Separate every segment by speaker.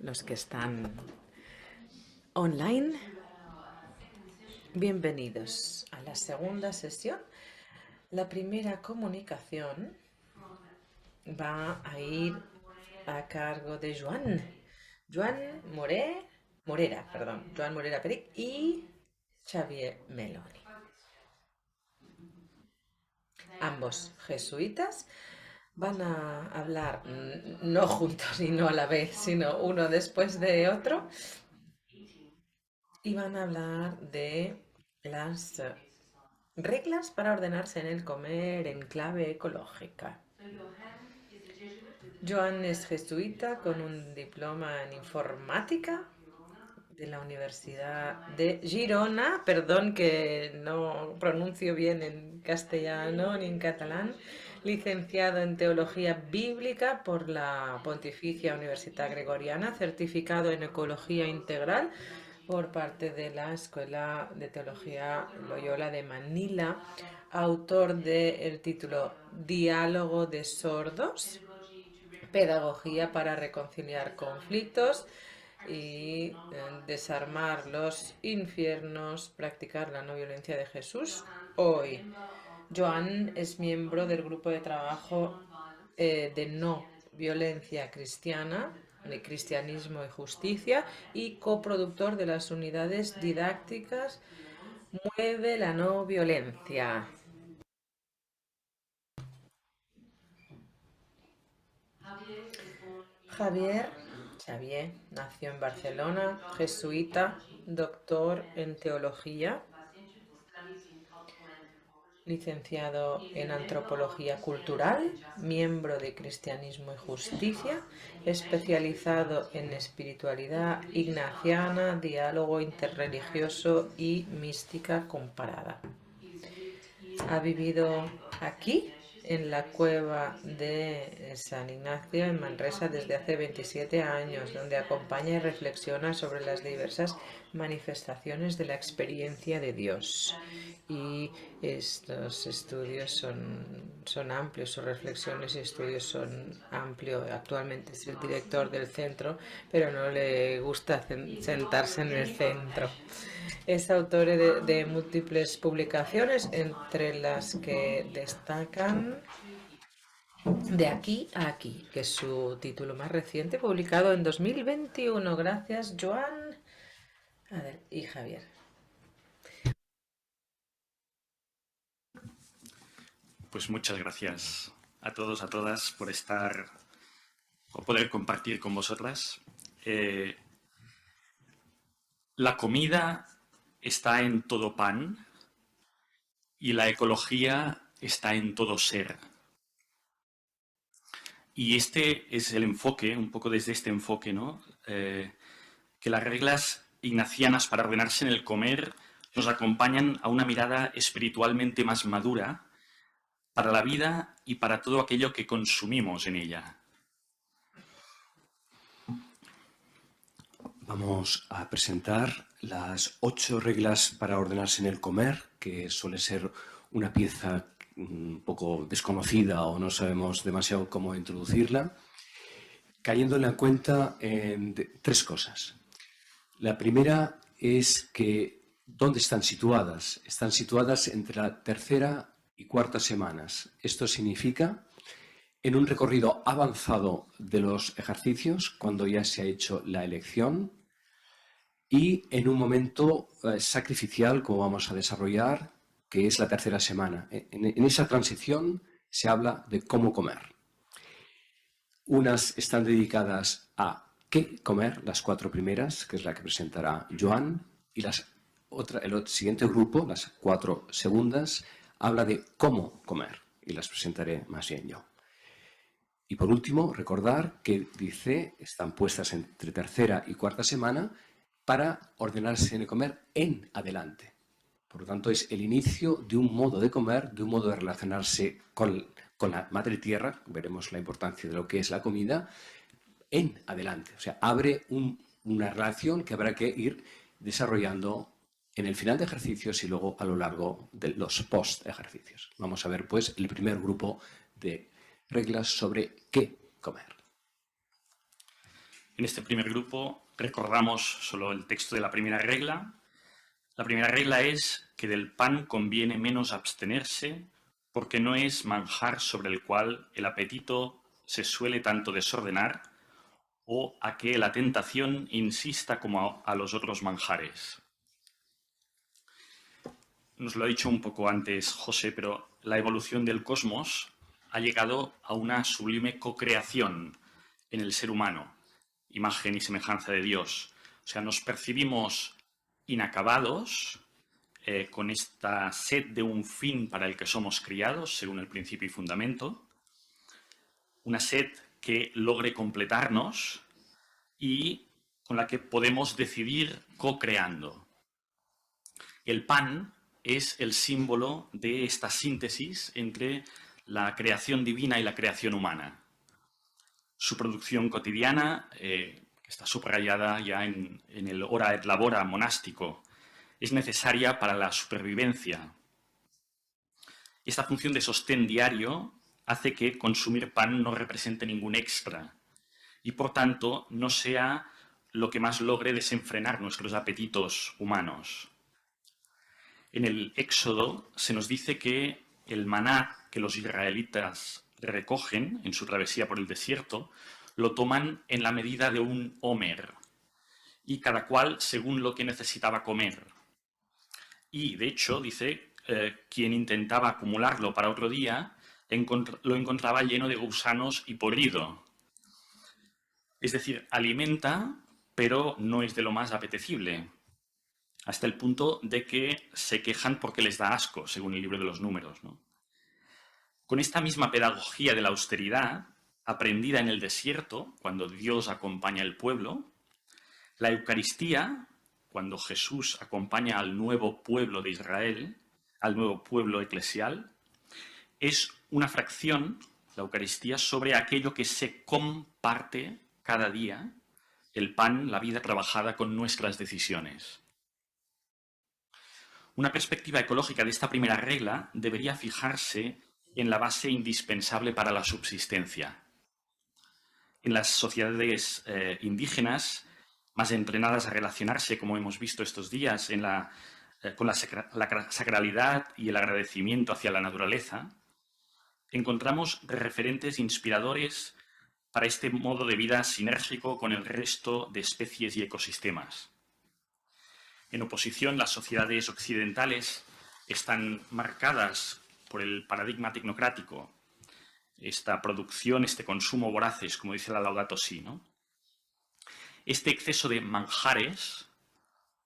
Speaker 1: los que están online. Bienvenidos a la segunda sesión. La primera comunicación va a ir a cargo de Joan Morera Peric y Xavier Meloni. Ambos jesuitas van a hablar no juntos y no a la vez, sino uno después de otro, y van a hablar de las reglas para ordenarse en el comer en clave ecológica. Joan es jesuita con un diploma en informática de la Universidad de Girona, perdón que no pronuncio bien en castellano ni en catalán, licenciado en Teología Bíblica por la Pontificia Universidad Gregoriana, certificado en Ecología Integral por parte de la Escuela de Teología Loyola de Manila, autor del título Diálogo de Sordos, Pedagogía para reconciliar conflictos y desarmar los infiernos, practicar la no violencia de Jesús hoy. Joan es miembro del grupo de trabajo de no violencia cristiana, de cristianismo y justicia, y coproductor de las unidades didácticas Mueve la no violencia. Xavier nació en Barcelona, jesuita, doctor en teología, licenciado en Antropología Cultural, miembro de Cristianismo y Justicia, especializado en espiritualidad ignaciana, diálogo interreligioso y mística comparada. Ha vivido aquí, en la cueva de San Ignacio, en Manresa, desde hace 27 años, donde acompaña y reflexiona sobre las diversas manifestaciones de la experiencia de Dios. Y estos estudios son amplios, sus reflexiones y estudios son amplios. Actualmente es el director del centro, pero no le gusta sentarse en el centro. Es autor de múltiples publicaciones, entre las que destacan De aquí a aquí, que es su título más reciente, publicado en 2021. Gracias, Joan. A ver, y Javier.
Speaker 2: Pues muchas gracias a todos, a todas, por estar o poder compartir con vosotras. La comida está en todo pan y la ecología está en todo ser. Y este es el enfoque, un poco desde este enfoque, ¿no? Que las reglas ignacianas para ordenarse en el comer nos acompañan a una mirada espiritualmente más madura para la vida y para todo aquello que consumimos en ella.
Speaker 3: Vamos a presentar las 8 reglas para ordenarse en el comer, que suele ser una pieza un poco desconocida o no sabemos demasiado cómo introducirla, cayendo en la cuenta de 3 cosas. La primera es que ¿dónde están situadas? Están situadas entre la tercera y cuarta semanas. Esto significa en un recorrido avanzado de los ejercicios, cuando ya se ha hecho la elección, y en un momento sacrificial, como vamos a desarrollar, que es la tercera semana. En esa transición se habla de cómo comer. Unas están dedicadas a qué comer, las 4 primeras, que es la que presentará Joan, y el siguiente grupo, las 4 segundas, habla de cómo comer, y las presentaré más bien yo. Y por último, recordar que están puestas entre tercera y cuarta semana para ordenarse en el comer en adelante. Por lo tanto, es el inicio de un modo de comer, de un modo de relacionarse con la madre tierra, veremos la importancia de lo que es la comida, en adelante. O sea, abre una relación que habrá que ir desarrollando en el final de ejercicios y luego a lo largo de los post-ejercicios. Vamos a ver, pues, el primer grupo de reglas sobre qué comer.
Speaker 2: En este primer grupo recordamos solo el texto de la primera regla. La primera regla es que del pan conviene menos abstenerse porque no es manjar sobre el cual el apetito se suele tanto desordenar o a que la tentación insista como a los otros manjares. Nos lo ha dicho un poco antes José, pero la evolución del cosmos ha llegado a una sublime cocreación en el ser humano, imagen y semejanza de Dios. O sea, nos percibimos inacabados, con esta sed de un fin para el que somos criados, según el principio y fundamento, una sed que logre completarnos y con la que podemos decidir co-creando. El pan es el símbolo de esta síntesis entre la creación divina y la creación humana. Su producción cotidiana, que está subrayada ya en el hora et labora monástico, es necesaria para la supervivencia. Esta función de sostén diario hace que consumir pan no represente ningún extra y, por tanto, no sea lo que más logre desenfrenar nuestros apetitos humanos. En el Éxodo se nos dice que el maná que los israelitas recogen en su travesía por el desierto lo toman en la medida de un homer y cada cual según lo que necesitaba comer. Y, de hecho, dice, quien intentaba acumularlo para otro día lo encontraba lleno de gusanos y podrido. Es decir, alimenta, pero no es de lo más apetecible, hasta el punto de que se quejan porque les da asco, según el libro de los Números, ¿no? Con esta misma pedagogía de la austeridad, aprendida en el desierto, cuando Dios acompaña al pueblo, la Eucaristía, cuando Jesús acompaña al nuevo pueblo de Israel, al nuevo pueblo eclesial, es una fracción, la Eucaristía, sobre aquello que se comparte cada día, el pan, la vida trabajada con nuestras decisiones. Una perspectiva ecológica de esta primera regla debería fijarse en la base indispensable para la subsistencia. En las sociedades indígenas, más entrenadas a relacionarse, como hemos visto estos días, con la sacralidad y el agradecimiento hacia la naturaleza, encontramos referentes inspiradores para este modo de vida sinérgico con el resto de especies y ecosistemas. En oposición, las sociedades occidentales están marcadas por el paradigma tecnocrático, esta producción, este consumo voraces, como dice la Laudato Si, ¿no? Este exceso de manjares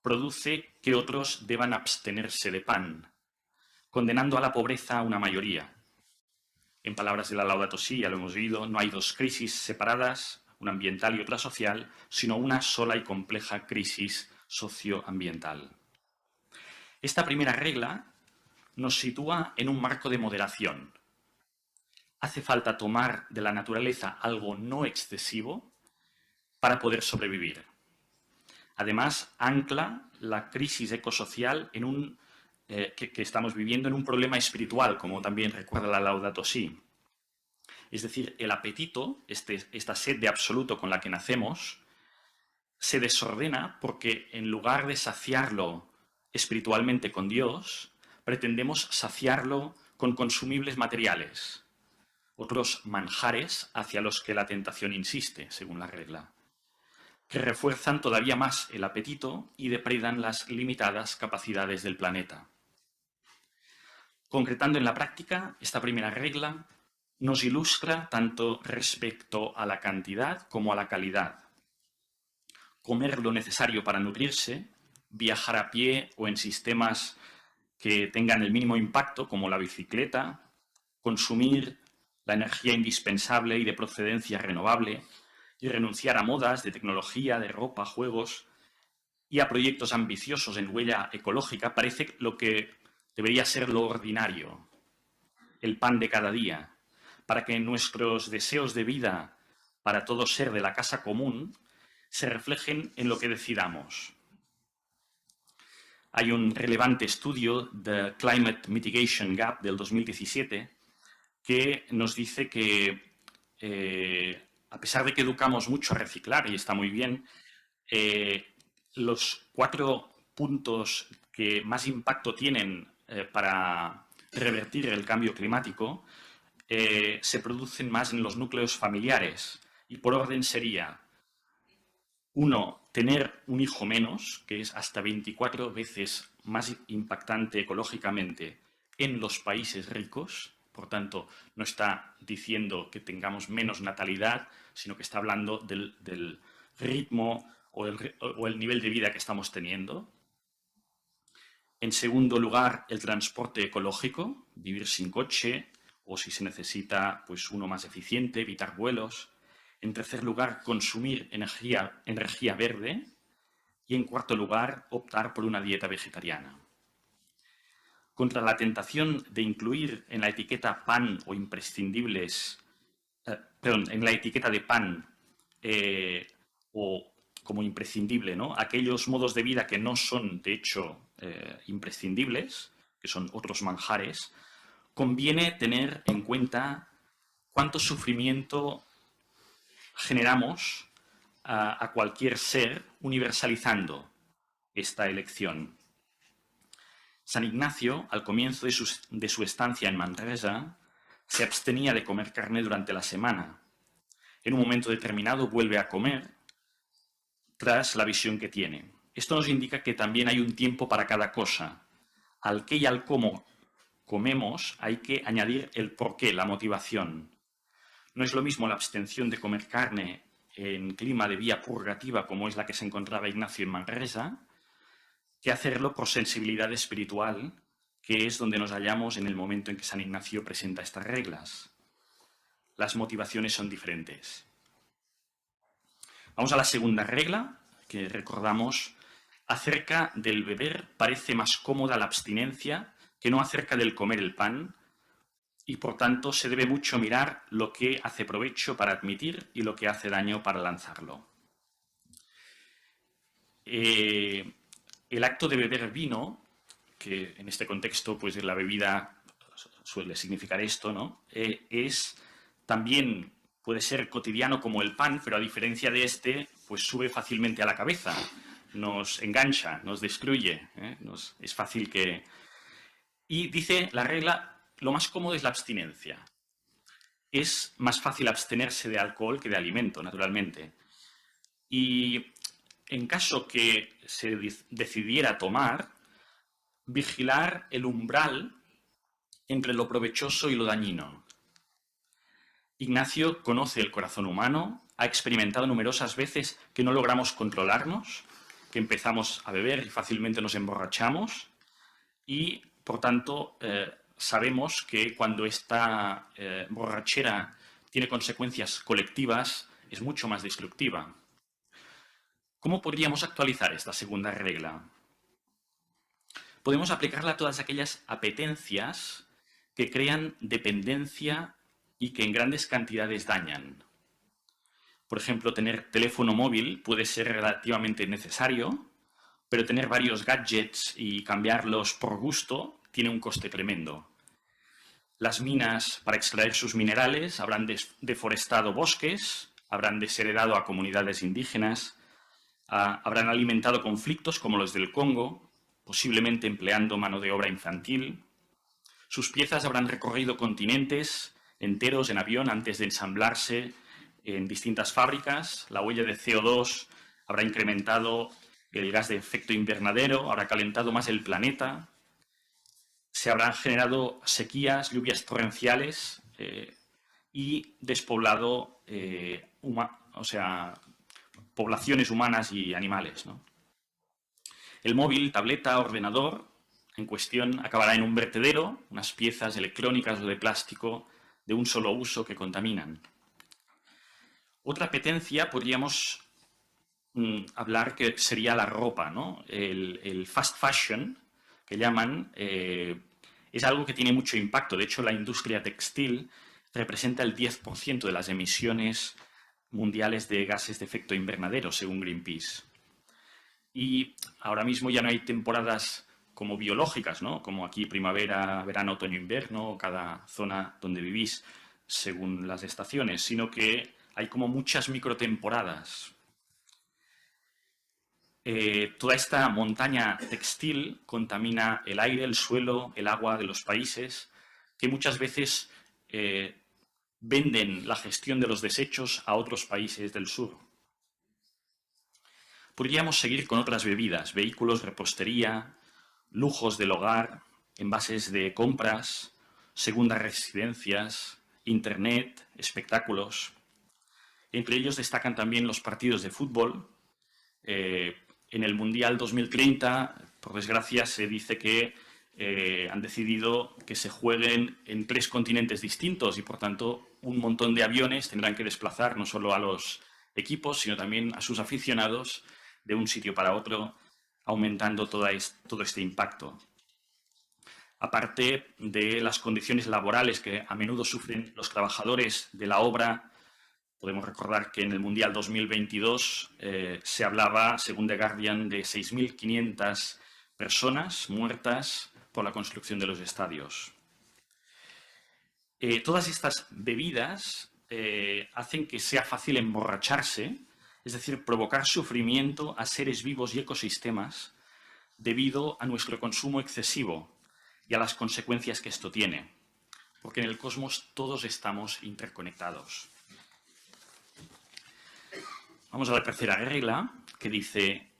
Speaker 2: produce que otros deban abstenerse de pan, condenando a la pobreza a una mayoría. En palabras de la Laudato Si, ya lo hemos oído, no hay dos crisis separadas, una ambiental y otra social, sino una sola y compleja crisis socioambiental. Esta primera regla nos sitúa en un marco de moderación. Hace falta tomar de la naturaleza algo no excesivo para poder sobrevivir. Además, ancla la crisis ecosocial en que estamos viviendo en un problema espiritual, como también recuerda la Laudato Si. Es decir, el apetito, esta sed de absoluto con la que nacemos, se desordena porque en lugar de saciarlo espiritualmente con Dios, pretendemos saciarlo con consumibles materiales, otros manjares hacia los que la tentación insiste, según la regla, que refuerzan todavía más el apetito y depredan las limitadas capacidades del planeta. Concretando en la práctica, esta primera regla nos ilustra tanto respecto a la cantidad como a la calidad. Comer lo necesario para nutrirse, viajar a pie o en sistemas que tengan el mínimo impacto, como la bicicleta, consumir la energía indispensable y de procedencia renovable, y renunciar a modas de tecnología, de ropa, juegos y a proyectos ambiciosos en huella ecológica, parece lo que debería ser lo ordinario, el pan de cada día, para que nuestros deseos de vida para todo ser de la casa común se reflejen en lo que decidamos. Hay un relevante estudio de Climate Mitigation Gap del 2017 que nos dice que a pesar de que educamos mucho a reciclar, y está muy bien, los 4 puntos que más impacto tienen para revertir el cambio climático se producen más en los núcleos familiares. Y por orden sería, 1, tener un hijo menos, que es hasta 24 veces más impactante ecológicamente en los países ricos. Por tanto, no está diciendo que tengamos menos natalidad, sino que está hablando del ritmo o el nivel de vida que estamos teniendo. En segundo lugar, el transporte ecológico, vivir sin coche o si se necesita, pues uno más eficiente, evitar vuelos. En tercer lugar, consumir energía verde. Y en cuarto lugar, optar por una dieta vegetariana. Contra la tentación de incluir en la etiqueta pan o imprescindibles, en la etiqueta de pan o como imprescindible, ¿no?, aquellos modos de vida que no son, de hecho, imprescindibles, que son otros manjares, conviene tener en cuenta cuánto sufrimiento generamos a cualquier ser universalizando esta elección. San Ignacio, al comienzo de su estancia en Manresa, se abstenía de comer carne durante la semana. En un momento determinado vuelve a comer tras la visión que tiene. Esto nos indica que también hay un tiempo para cada cosa. Al qué y al cómo comemos hay que añadir el porqué, la motivación. No es lo mismo la abstención de comer carne en clima de vía purgativa, como es la que se encontraba Ignacio en Manresa, que hacerlo por sensibilidad espiritual, que es donde nos hallamos en el momento en que San Ignacio presenta estas reglas. Las motivaciones son diferentes. Vamos a la segunda regla, que recordamos: acerca del beber parece más cómoda la abstinencia que no acerca del comer el pan, y por tanto se debe mucho mirar lo que hace provecho para admitir y lo que hace daño para lanzarlo. El acto de beber vino, que en este contexto pues la bebida suele significar esto, ¿no?, también puede ser cotidiano como el pan, pero a diferencia de este, pues sube fácilmente a la cabeza, nos engancha, nos destruye, es fácil que... Y dice la regla: lo más cómodo es la abstinencia. Es más fácil abstenerse de alcohol que de alimento, naturalmente. Y en caso que se decidiera tomar, vigilar el umbral entre lo provechoso y lo dañino. Ignacio conoce el corazón humano, ha experimentado numerosas veces que no logramos controlarnos, que empezamos a beber y fácilmente nos emborrachamos, y por tanto sabemos que cuando esta borrachera tiene consecuencias colectivas es mucho más destructiva. ¿Cómo podríamos actualizar esta segunda regla? Podemos aplicarla a todas aquellas apetencias que crean dependencia y que en grandes cantidades dañan. Por ejemplo, tener teléfono móvil puede ser relativamente necesario, pero tener varios gadgets y cambiarlos por gusto tiene un coste tremendo. Las minas, para extraer sus minerales, habrán deforestado bosques, habrán desheredado a comunidades indígenas, habrán alimentado conflictos como los del Congo, posiblemente empleando mano de obra infantil. Sus piezas habrán recorrido continentes enteros en avión antes de ensamblarse en distintas fábricas. La huella de CO2 habrá incrementado el gas de efecto invernadero, habrá calentado más el planeta, se habrán generado sequías, lluvias torrenciales y despoblado poblaciones humanas y animales, ¿no? El móvil, tableta, ordenador en cuestión acabará en un vertedero, unas piezas electrónicas o de plástico de un solo uso que contaminan. Otra apetencia podríamos hablar que sería la ropa, ¿no? El fast fashion, que llaman, es algo que tiene mucho impacto. De hecho, la industria textil representa el 10% de las emisiones mundiales de gases de efecto invernadero, según Greenpeace. Y ahora mismo ya no hay temporadas como biológicas, ¿no?, como aquí primavera, verano, otoño, invierno, o cada zona donde vivís según las estaciones, sino que hay como muchas microtemporadas. Toda esta montaña textil contamina el aire, el suelo, el agua de los países, que muchas veces venden la gestión de los desechos a otros países del sur. Podríamos seguir con otras bebidas, vehículos, repostería, lujos del hogar, envases de compras, segundas residencias, internet, espectáculos. Entre ellos destacan también los partidos de fútbol. En el Mundial 2030, por desgracia, se dice que han decidido que se jueguen en 3 continentes distintos y, por tanto, un montón de aviones tendrán que desplazar no solo a los equipos, sino también a sus aficionados de un sitio para otro, aumentando todo este impacto. Aparte de las condiciones laborales que a menudo sufren los trabajadores de la obra, podemos recordar que en el Mundial 2022 se hablaba, según The Guardian, de 6.500 personas muertas por la construcción de los estadios. Todas estas bebidas hacen que sea fácil emborracharse, es decir, provocar sufrimiento a seres vivos y ecosistemas debido a nuestro consumo excesivo y a las consecuencias que esto tiene, porque en el cosmos todos estamos interconectados. Vamos a la tercera regla, que dice: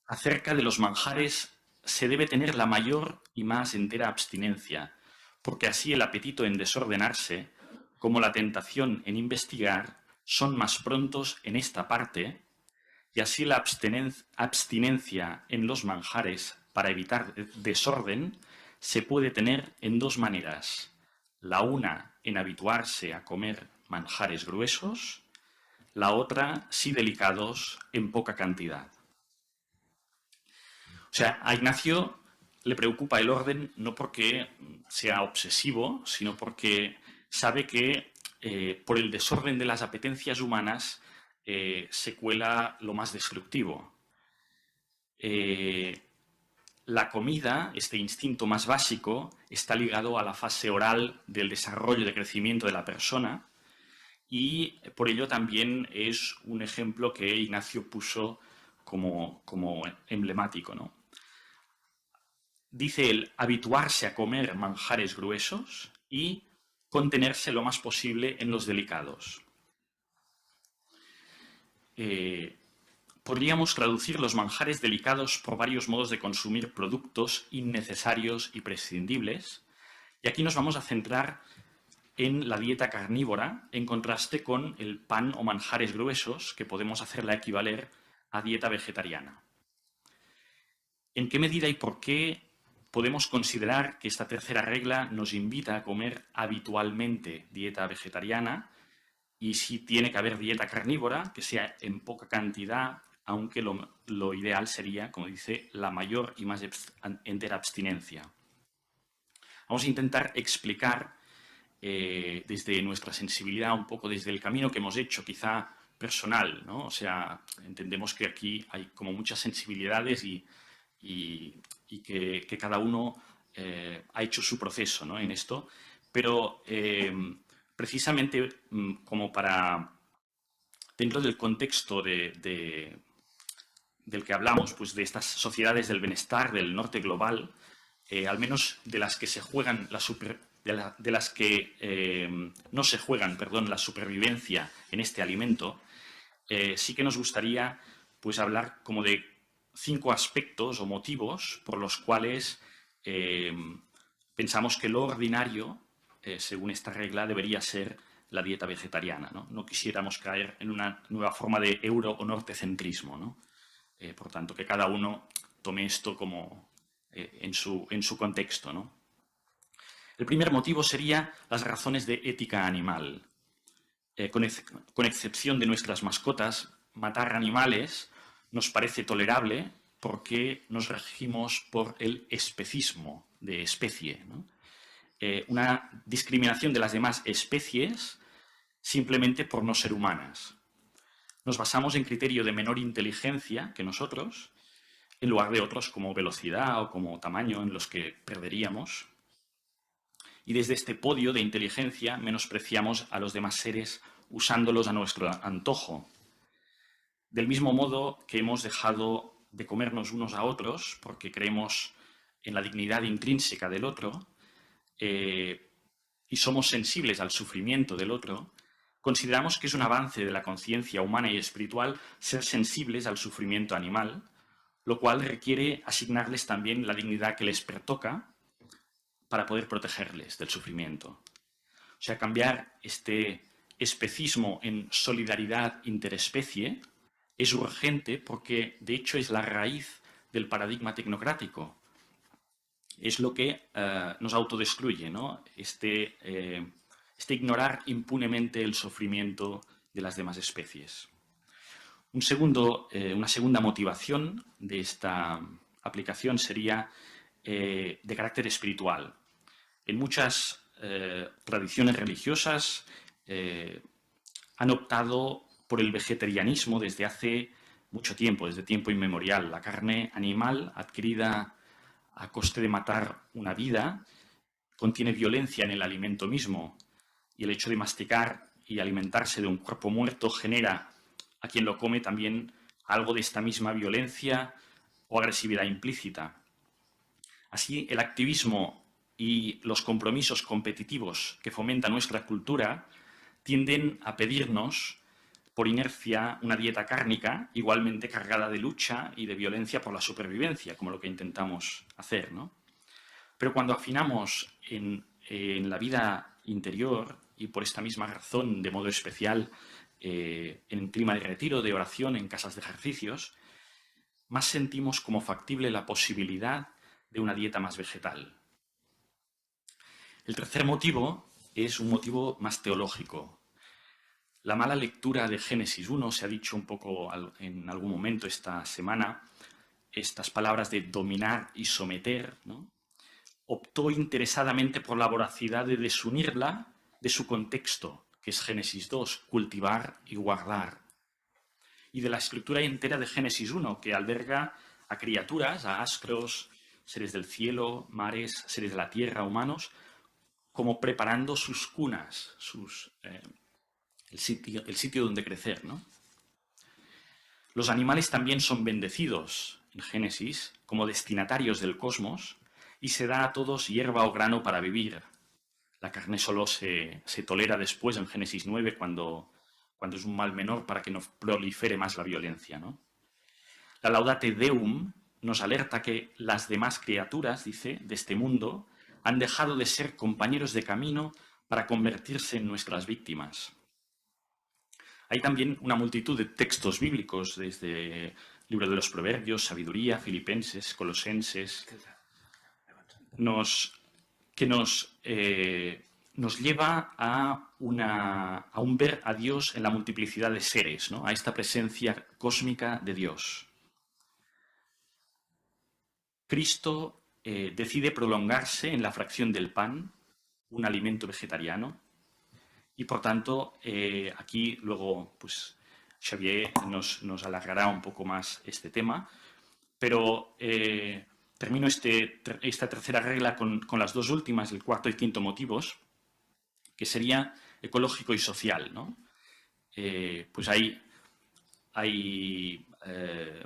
Speaker 2: acerca de los manjares se debe tener la mayor y más entera abstinencia, porque así el apetito en desordenarse, como la tentación en investigar, son más prontos en esta parte, y así la abstinencia en los manjares para evitar desorden se puede tener en 2 maneras. La una en habituarse a comer manjares gruesos, la otra, si delicados, en poca cantidad. O sea, a Ignacio le preocupa el orden no porque sea obsesivo, sino porque sabe que por el desorden de las apetencias humanas se cuela lo más destructivo. La comida, este instinto más básico, está ligado a la fase oral del desarrollo de crecimiento de la persona y por ello también es un ejemplo que Ignacio puso como emblemático, ¿no? Dice él, habituarse a comer manjares gruesos y contenerse lo más posible en los delicados. Podríamos traducir los manjares delicados por varios modos de consumir productos innecesarios y prescindibles, y aquí nos vamos a centrar en la dieta carnívora, en contraste con el pan o manjares gruesos, que podemos hacerla equivaler a dieta vegetariana. ¿En qué medida y por qué podemos considerar que esta tercera regla nos invita a comer habitualmente dieta vegetariana y si tiene que haber dieta carnívora, que sea en poca cantidad, aunque lo ideal sería, como dice, la mayor y más entera abstinencia? Vamos a intentar explicar desde nuestra sensibilidad, un poco desde el camino que hemos hecho, quizá personal, ¿no? O sea, entendemos que aquí hay como muchas sensibilidades y que cada uno ha hecho su proceso, ¿no?, en esto, pero precisamente como para, dentro del contexto del que hablamos, pues de estas sociedades del bienestar del norte global, al menos de las que se juegan de las que no se juegan, perdón, la supervivencia en este alimento, sí que nos gustaría pues hablar como de 5 aspectos o motivos por los cuales pensamos que lo ordinario, según esta regla, debería ser la dieta vegetariana, ¿no? No quisiéramos caer en una nueva forma de euro o nortecentrismo, ¿no? Por tanto, que cada uno tome esto como en su contexto, ¿no? El primer motivo sería las razones de ética animal. Con excepción de nuestras mascotas, matar animales nos parece tolerable porque nos regimos por el especismo de especie, ¿no? Una discriminación de las demás especies simplemente por no ser humanas. Nos basamos en criterio de menor inteligencia que nosotros, en lugar de otros como velocidad o como tamaño en los que perderíamos. Y desde este podio de inteligencia menospreciamos a los demás seres usándolos a nuestro antojo. Del mismo modo que hemos dejado de comernos unos a otros porque creemos en la dignidad intrínseca del otro y somos sensibles al sufrimiento del otro, consideramos que es un avance de la conciencia humana y espiritual ser sensibles al sufrimiento animal, lo cual requiere asignarles también la dignidad que les pertoca para poder protegerles del sufrimiento. O sea, cambiar este especismo en solidaridad interespecie es urgente porque, de hecho, es la raíz del paradigma tecnocrático. Es lo que nos autodestruye, ¿no? Este ignorar impunemente el sufrimiento de las demás especies. Una segunda motivación de esta aplicación sería de carácter espiritual. En muchas tradiciones religiosas han optado por el vegetarianismo desde hace mucho tiempo, desde tiempo inmemorial. La carne animal adquirida a coste de matar una vida contiene violencia en el alimento mismo, y el hecho de masticar y alimentarse de un cuerpo muerto genera a quien lo come también algo de esta misma violencia o agresividad implícita. Así, el activismo y los compromisos competitivos que fomenta nuestra cultura tienden a pedirnos, por inercia, una dieta cárnica igualmente cargada de lucha y de violencia por la supervivencia, como lo que intentamos hacer, ¿no? Pero cuando afinamos en la vida interior, y por esta misma razón, de modo especial, en clima de retiro, de oración, en casas de ejercicios, más sentimos como factible la posibilidad de una dieta más vegetal. El tercer motivo es un motivo más teológico. La mala lectura de Génesis 1, se ha dicho un poco en algún momento esta semana, estas palabras de dominar y someter, ¿no? Optó interesadamente por la voracidad de desunirla de su contexto, que es Génesis 2, cultivar y guardar, y de la estructura entera de Génesis 1, que alberga a criaturas, a astros, seres del cielo, mares, seres de la tierra, humanos, como preparando sus cunas, el sitio donde crecer, ¿no? Los animales también son bendecidos en Génesis como destinatarios del cosmos y se da a todos hierba o grano para vivir. La carne solo se tolera después en Génesis 9 cuando es un mal menor para que no prolifere más la violencia, ¿no? La Laudate Deum nos alerta que las demás criaturas, dice, de este mundo han dejado de ser compañeros de camino para convertirse en nuestras víctimas. Hay también una multitud de textos bíblicos, desde el libro de los Proverbios, Sabiduría, Filipenses, Colosenses, que nos lleva a un ver a Dios en la multiplicidad de seres, ¿no? A esta presencia cósmica de Dios. Cristo decide prolongarse en la fracción del pan, un alimento vegetariano, y por tanto aquí luego pues, Xavier nos alargará un poco más este tema, pero termino esta tercera regla con las dos últimas, el cuarto y quinto motivos, que sería ecológico y social, ¿no? Pues hay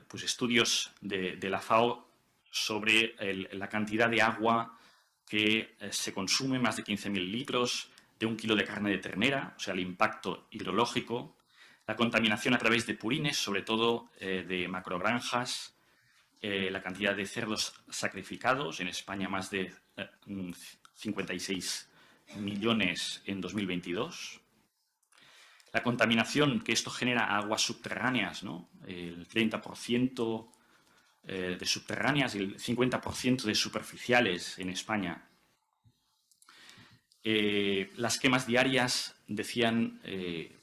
Speaker 2: pues estudios de la FAO sobre la cantidad de agua que se consume, más de 15.000 litros, de 1 kilo de carne de ternera, o sea, el impacto hidrológico, la contaminación a través de purines, sobre todo de macrogranjas, la cantidad de cerdos sacrificados, en España más de 56 millones en 2022. La contaminación que esto genera a aguas subterráneas, ¿no? El 30% de subterráneas y el 50% de superficiales en España. Las quemas diarias, decían,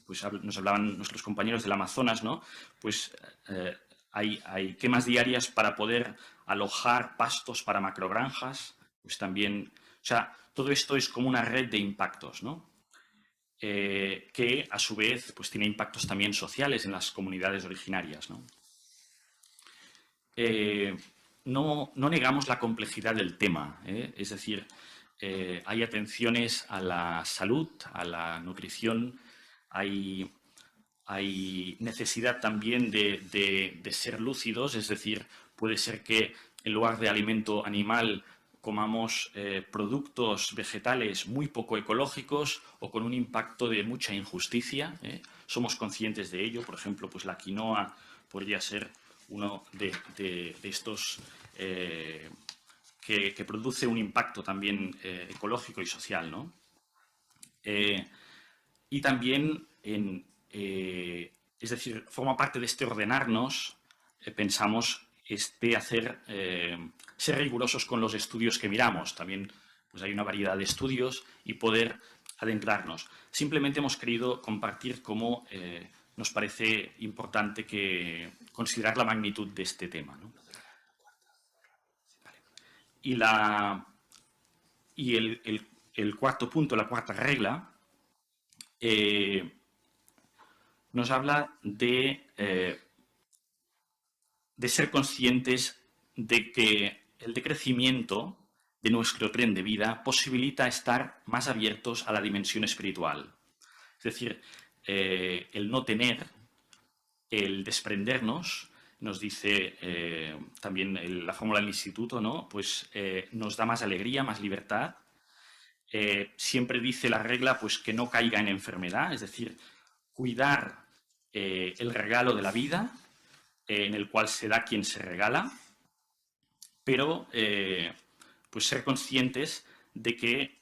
Speaker 2: pues nos hablaban nuestros compañeros del Amazonas, ¿no? Pues hay quemas diarias para poder alojar pastos para macrogranjas, pues también, o sea, todo esto es como una red de impactos, ¿no? Que a su vez pues tiene impactos también sociales en las comunidades originarias, ¿no? No negamos la complejidad del tema, es decir, hay atenciones a la salud, a la nutrición, hay necesidad también de ser lúcidos, es decir, puede ser que en lugar de alimento animal comamos productos vegetales muy poco ecológicos o con un impacto de mucha injusticia. Somos conscientes de ello. Por ejemplo, pues la quinoa podría ser uno de estos que produce un impacto también ecológico y social, ¿no? Y también, es decir, forma parte de este ordenarnos, pensamos, ser rigurosos con los estudios que miramos. También pues hay una variedad de estudios y poder adentrarnos. Simplemente hemos querido compartir cómo nos parece importante considerar la magnitud de este tema, ¿no? Y el cuarto punto, la cuarta regla, nos habla de ser conscientes de que el decrecimiento de nuestro tren de vida posibilita estar más abiertos a la dimensión espiritual. Es decir, el no tener, el desprendernos, nos dice también la fórmula del instituto, ¿no? Pues nos da más alegría, más libertad. Siempre dice la regla pues, que no caiga en enfermedad, es decir, cuidar el regalo de la vida, en el cual se da quien se regala, pero pues ser conscientes de que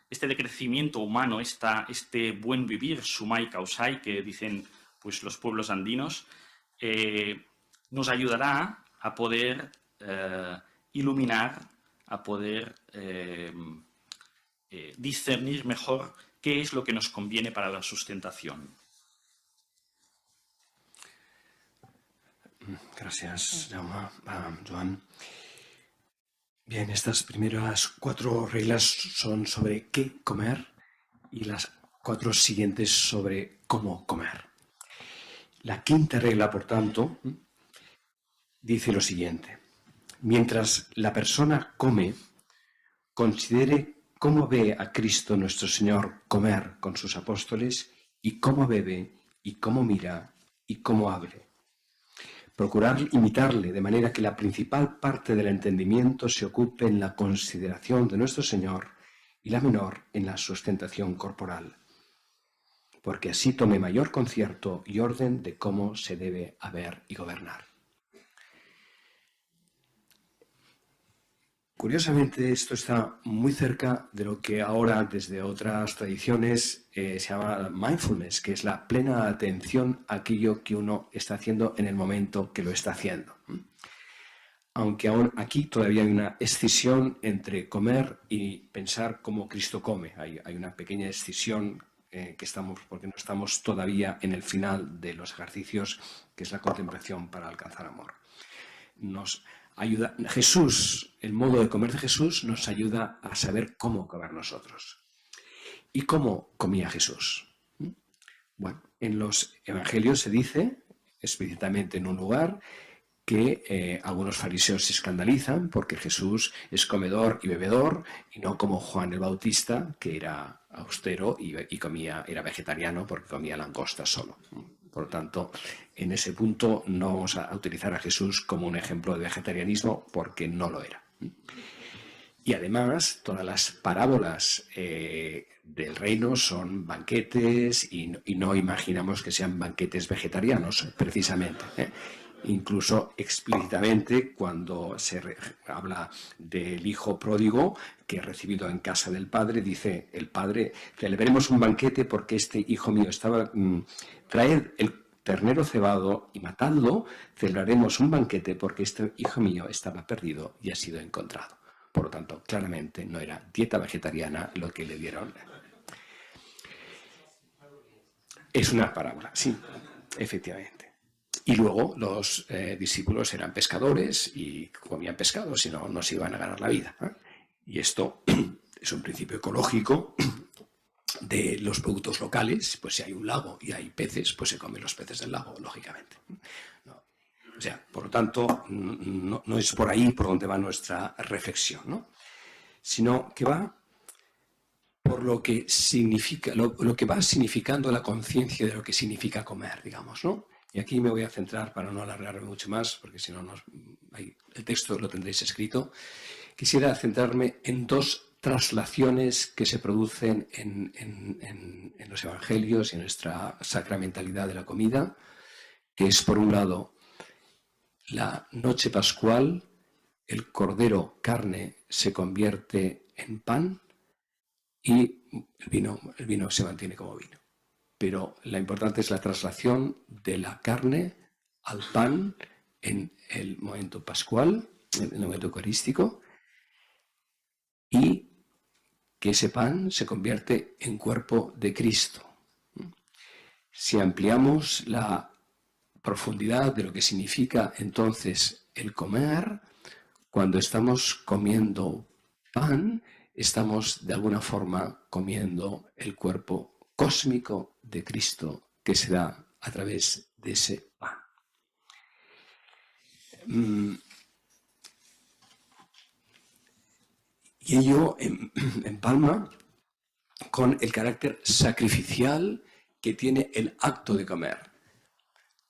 Speaker 2: este decrecimiento humano, este buen vivir, sumai causai, que dicen pues, los pueblos andinos, nos ayudará a poder iluminar, a poder discernir mejor qué es lo que nos conviene para la sustentación.
Speaker 3: Gracias, Jaume. Joan. Bien, estas primeras 4 reglas son sobre qué comer y las 4 siguientes sobre cómo comer. La quinta regla, por tanto, dice lo siguiente. Mientras la persona come, considere cómo ve a Cristo nuestro Señor comer con sus apóstoles y cómo bebe y cómo mira y cómo hable. Procurar imitarle de manera que la principal parte del entendimiento se ocupe en la consideración de nuestro Señor y la menor en la sustentación corporal, porque así tome mayor concierto y orden de cómo se debe haber y gobernar. Curiosamente, esto está muy cerca de lo que ahora desde otras tradiciones se llama mindfulness, que es la plena atención a aquello que uno está haciendo en el momento que lo está haciendo. Aunque aún aquí todavía hay una escisión entre comer y pensar cómo Cristo come. Hay una pequeña escisión porque no estamos todavía en el final de los ejercicios, que es la contemplación para alcanzar amor. El modo de comer de Jesús nos ayuda a saber cómo comer nosotros. ¿Y cómo comía Jesús? Bueno, en los evangelios se dice explícitamente en un lugar que algunos fariseos se escandalizan porque Jesús es comedor y bebedor y no como Juan el Bautista, que era austero y era vegetariano porque comía langosta solo. Por lo tanto, en ese punto no vamos a utilizar a Jesús como un ejemplo de vegetarianismo porque no lo era. Y además, todas las parábolas del reino son banquetes y no imaginamos que sean banquetes vegetarianos, precisamente. Incluso explícitamente cuando se habla del hijo pródigo que es recibido en casa del padre, dice el padre, celebremos un banquete porque este hijo mío estaba... traed el ternero cebado y matadlo, celebraremos un banquete porque este hijo mío estaba perdido y ha sido encontrado. Por lo tanto, claramente no era dieta vegetariana lo que le dieron. Es una parábola, sí, efectivamente. Y luego los discípulos eran pescadores y comían pescado, si no, no se iban a ganar la vida. Y esto es un principio ecológico de los productos locales. Pues si hay un lago y hay peces, pues se comen los peces del lago, lógicamente. No. O sea, por lo tanto, no es por ahí por donde va nuestra reflexión, ¿no? Sino que va por lo que significa, lo que va significando la conciencia de lo que significa comer, digamos, ¿no? Y aquí me voy a centrar para no alargarme mucho más, porque si no, el texto lo tendréis escrito. Quisiera centrarme en dos traslaciones que se producen en los evangelios y en nuestra sacramentalidad de la comida, que es, por un lado, la noche pascual, el cordero carne se convierte en pan y el vino se mantiene como vino. Pero lo importante es la traslación de la carne al pan en el momento pascual, en el momento eucarístico, y que ese pan se convierte en cuerpo de Cristo. Si ampliamos la profundidad de lo que significa entonces el comer, cuando estamos comiendo pan, estamos de alguna forma comiendo el cuerpo cósmico de Cristo que se da a través de ese pan. Y ello empalma con el carácter sacrificial que tiene el acto de comer.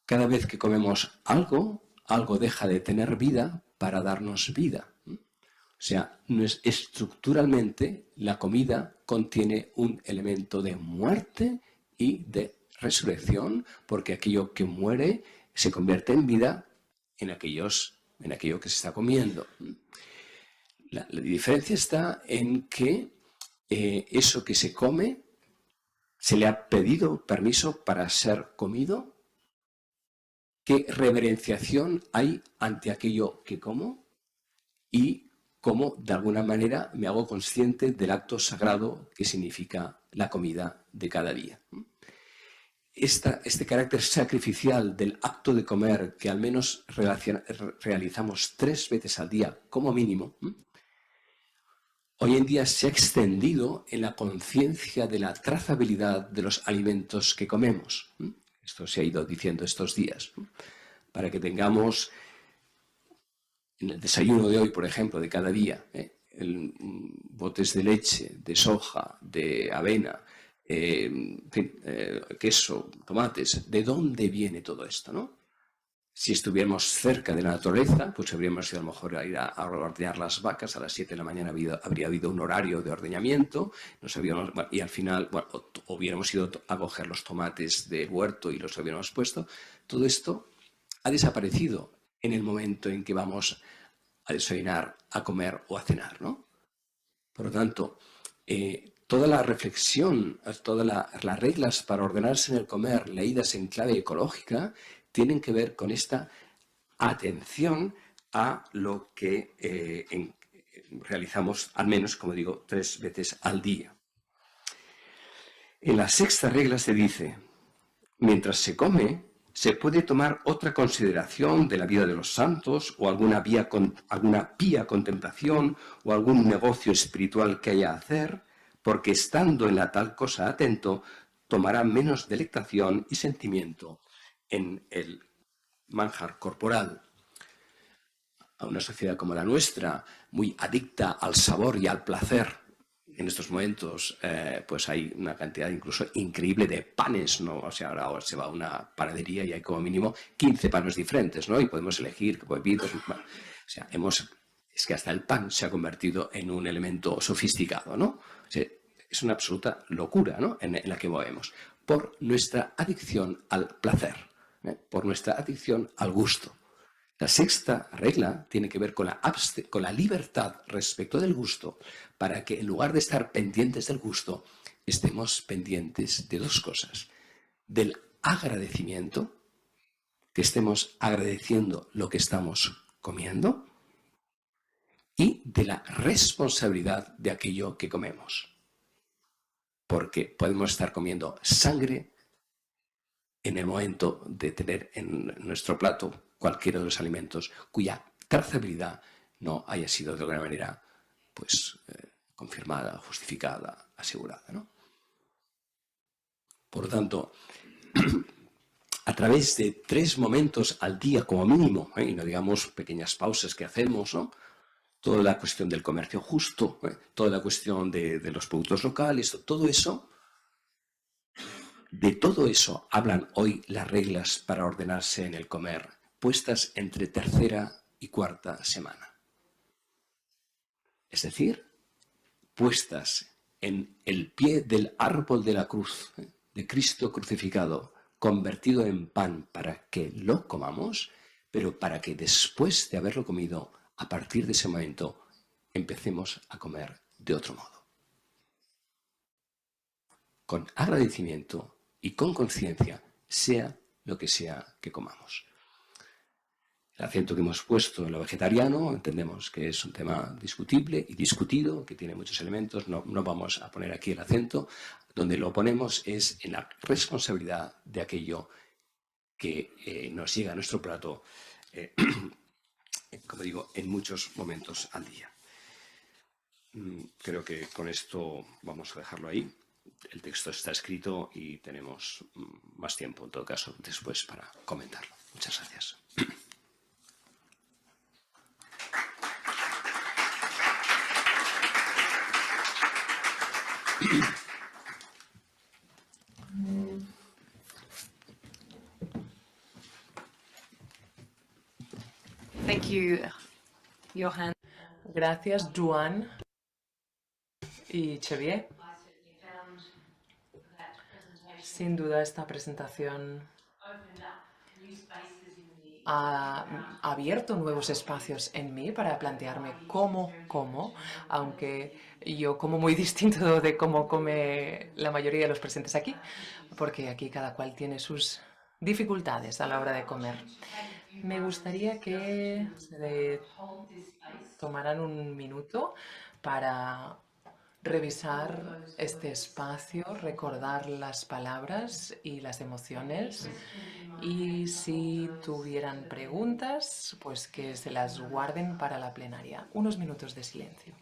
Speaker 3: Cada vez que comemos algo, algo deja de tener vida para darnos vida. O sea, estructuralmente la comida contiene un elemento de muerte y de resurrección, porque aquello que muere se convierte en vida en aquello que se está comiendo. La diferencia está en que eso que se come, se le ha pedido permiso para ser comido. ¿Qué reverenciación hay ante aquello que como? Y cómo, de alguna manera, me hago consciente del acto sagrado que significa la comida de cada día. Este carácter sacrificial del acto de comer, que al menos realizamos 3 veces al día como mínimo, hoy en día se ha extendido en la conciencia de la trazabilidad de los alimentos que comemos. Esto se ha ido diciendo estos días, para que tengamos en el desayuno de hoy, por ejemplo, de cada día, botes de leche, de soja, de avena, queso, tomates. ¿De dónde viene todo esto, no? Si estuviéramos cerca de la naturaleza, pues habríamos ido a lo mejor a ir a ordeñar las vacas a las 7 de la mañana, habría habido un horario de ordeñamiento, y al final hubiéramos ido a coger los tomates del huerto y los hubiéramos puesto. Todo esto ha desaparecido en el momento en que vamos a desayunar, a comer o a cenar, ¿no? Por lo tanto, toda la reflexión, todas las reglas para ordenarse en el comer, leídas en clave ecológica, tienen que ver con esta atención a lo que realizamos, al menos, como digo, 3 veces al día. En la 6ª regla se dice: mientras se come, se puede tomar otra consideración de la vida de los santos o alguna pía contemplación o algún negocio espiritual que haya a hacer, porque estando en la tal cosa atento, tomará menos delectación y sentimiento en el manjar corporal. A una sociedad como la nuestra, muy adicta al sabor y al placer, en estos momentos pues hay una cantidad incluso increíble de panes, ¿no? O sea, ahora se va a una panadería y hay como mínimo 15 panes diferentes, ¿no? Y podemos elegir qué bebidas. O sea, es que hasta el pan se ha convertido en un elemento sofisticado, ¿no? O sea, es una absoluta locura, ¿no? en la que movemos, por nuestra adicción al placer, por nuestra adicción al gusto. La 6ª regla tiene que ver con la libertad respecto del gusto, para que en lugar de estar pendientes del gusto, estemos pendientes de 2 cosas. Del agradecimiento, que estemos agradeciendo lo que estamos comiendo, y de la responsabilidad de aquello que comemos. Porque podemos estar comiendo sangre en el momento de tener en nuestro plato cualquiera de los alimentos cuya trazabilidad no haya sido de alguna manera pues, confirmada, justificada, asegurada, ¿no? Por lo tanto, a través de 3 momentos al día como mínimo, y no digamos pequeñas pausas que hacemos, ¿no? toda la cuestión del comercio justo, toda la cuestión de los productos locales, todo eso. De todo eso hablan hoy las reglas para ordenarse en el comer, puestas entre tercera y cuarta semana. Es decir, puestas en el pie del árbol de la cruz, de Cristo crucificado, convertido en pan para que lo comamos, pero para que después de haberlo comido, a partir de ese momento, empecemos a comer de otro modo. Con agradecimiento y con conciencia, sea lo que sea que comamos. El acento que hemos puesto en lo vegetariano, entendemos que es un tema discutible y discutido, que tiene muchos elementos, no vamos a poner aquí el acento. Donde lo ponemos es en la responsabilidad de aquello que nos llega a nuestro plato, como digo, en muchos momentos al día. Creo que con esto vamos a dejarlo ahí. El texto está escrito y tenemos más tiempo, en todo caso, después para comentarlo. Muchas gracias.
Speaker 4: Thank you, Johan.
Speaker 1: Gracias, Joan y Xavier. Sin duda esta presentación ha abierto nuevos espacios en mí para plantearme cómo como, aunque yo como muy distinto de cómo come la mayoría de los presentes aquí, porque aquí cada cual tiene sus dificultades a la hora de comer. Me gustaría que se tomaran un minuto para revisar este espacio, recordar las palabras y las emociones, y si tuvieran preguntas, pues que se las guarden para la plenaria. Unos minutos de silencio.